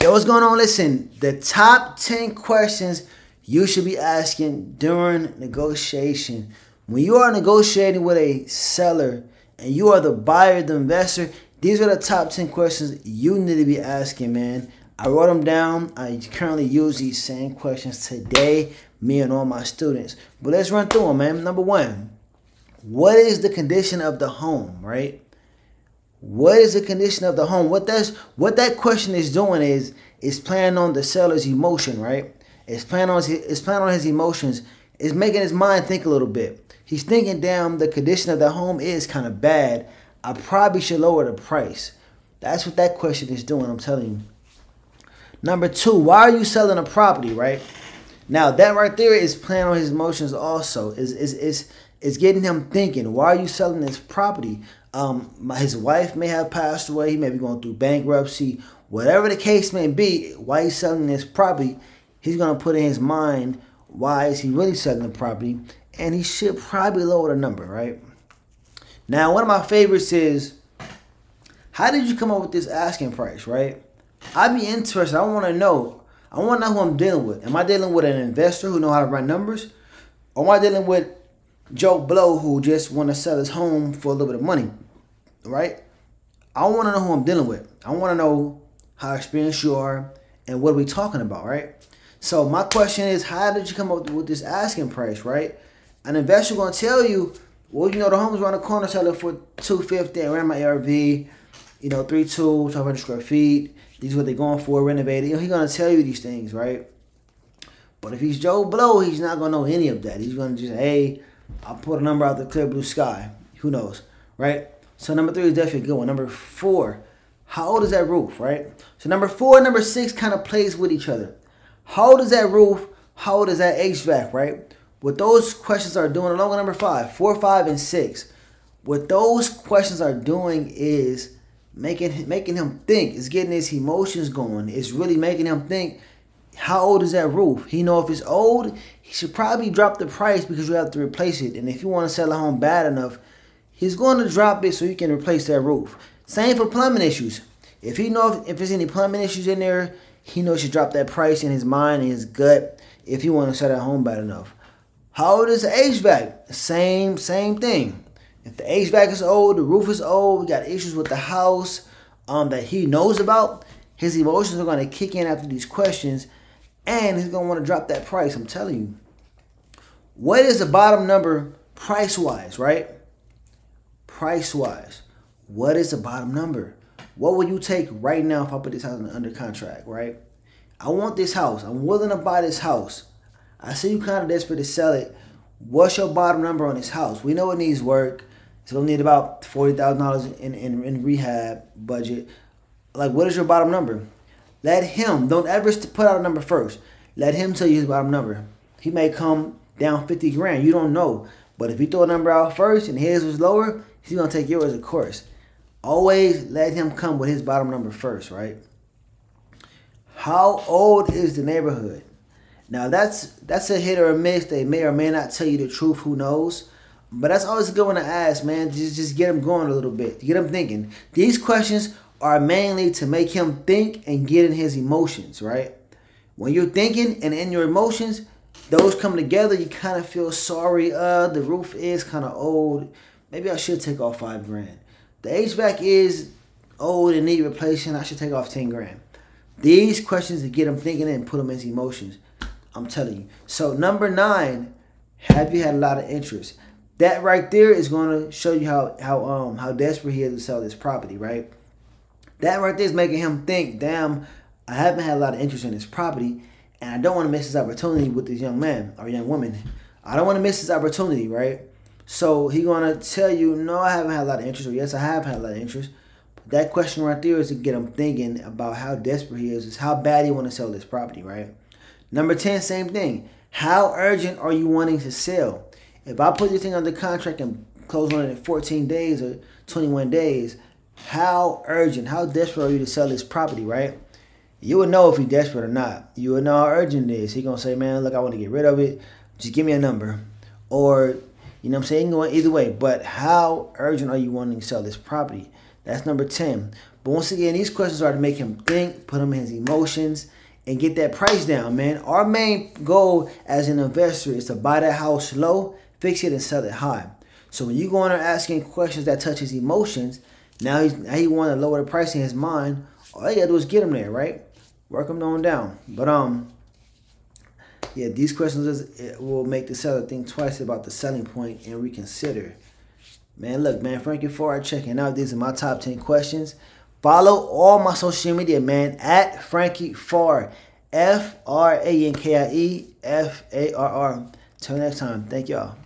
Yo, what's going on? Listen, the top 10 questions you should be asking during negotiation. When you are negotiating with a seller and you are the buyer, the investor, these are the top 10 questions you need to be asking, man. I wrote them down. I currently use these same questions today, me and all my students. But let's run through them, man. Number one, what is the condition of the home, right? What is the condition of the home? What that question is doing is playing on the seller's emotion, right? It's playing on his emotions. It's making his mind think a little bit. He's thinking, damn, the condition of the home is kind of bad. I probably should lower the price. That's what that question is doing, I'm telling you. Number two, why are you selling a property, right? Now, that right there is playing on his emotions also. It's getting him thinking, why are you selling this property? His wife may have passed away. He may be going through bankruptcy. Whatever the case may be, why he's selling this property, he's going to put in his mind, why is he really selling the property? And he should probably lower the number, right? Now, one of my favorites is, how did you come up with this asking price, right? I'd be interested. I want to know. I want to know who I'm dealing with. Am I dealing with an investor who know how to run numbers? Or am I dealing with Joe Blow who just want to sell his home for a little bit of money, right? I want to know who I'm dealing with. I want to know how experienced you are and what are we talking about, right? So my question is, how did you come up with this asking price, right? An investor going to tell you, well, you know, the home's around the corner, sell it for $250. I ran my ARV, 3.2, 1,200 square feet. These are what they're going for, renovated. He's going to tell you these things, right? But if he's Joe Blow, he's not going to know any of that. He's going to just, hey, I'll put a number out the clear blue sky. Who knows, right? So number three is definitely a good one. Number four, how old is that roof, right? So number four and number six kind of plays with each other. How old is that roof? How old is that HVAC, right? What those questions are doing, along with number 5, 4, 5, and 6, what those questions are doing is making him think. It's getting his emotions going. It's really making him think, how old is that roof? He know if it's old, he should probably drop the price because you have to replace it. And if you want to sell a home bad enough, he's going to drop it so you can replace that roof. Same for plumbing issues. If he knows if there's any plumbing issues in there, he knows he should drop that price in his mind and his gut if you want to sell that home bad enough. How old is the HVAC? Same thing. If the HVAC is old, the roof is old, we got issues with the house that he knows about, his emotions are going to kick in after these questions, and he's going to want to drop that price, I'm telling you. What is the bottom number price-wise, right? Price-wise. What is the bottom number? What would you take right now if I put this house under contract, right? I want this house. I'm willing to buy this house. I see you kind of desperate to sell it. What's your bottom number on this house? We know it needs work. It's going to need about $40,000 in rehab budget. Like, what is your bottom number? Let him, don't ever put out a number first. Let him tell you his bottom number. He may come down 50 grand. You don't know. But if you throw a number out first and his was lower, he's going to take yours, of course. Always let him come with his bottom number first, right? How old is the neighborhood? Now, that's a hit or a miss. They may or may not tell you the truth. Who knows? But that's always a good one to ask, man. Just get him going a little bit. Get him thinking. These questions are mainly to make him think and get in his emotions, right? When you're thinking and in your emotions, those come together, you kind of feel sorry. The roof is kind of old. Maybe I should take off 5 grand. The HVAC is old and need replacing. I should take off 10 grand. These questions to get him thinking and put him in his emotions. I'm telling you. So number 9, have you had a lot of interest? That right there is going to show you how desperate he is to sell this property, right? That right there is making him think, damn, I haven't had a lot of interest in this property, and I don't want to miss this opportunity with this young man or young woman. I don't want to miss this opportunity, right? So he's going to tell you, no, I haven't had a lot of interest, or yes, I have had a lot of interest. But that question right there is to get him thinking about how desperate he is how bad he want to sell this property, right? Number 10, same thing. How urgent are you wanting to sell? If I put this thing under contract and close on it in 14 days or 21 days, how urgent, how desperate are you to sell this property, right? You would know if you're desperate or not. You would know how urgent it is. He's going to say, man, look, I want to get rid of it. Just give me a number. Or, you know what I'm saying, going either way. But how urgent are you wanting to sell this property? That's number 10. But once again, these questions are to make him think, put him in his emotions, and get that price down, man. Our main goal as an investor is to buy that house low, fix it, and sell it high. So when you go in there asking questions that touch his emotions, now he want to lower the price in his mind. All you gotta do is get him there, right? Work him on down. But yeah, these questions will make the seller think twice about the selling point and reconsider. Man, look, man, Frankie Forward checking out. These are my top 10 questions. Follow all my social media, man, at Frankie Forward. FRANKIE FARR. Till next time. Thank y'all.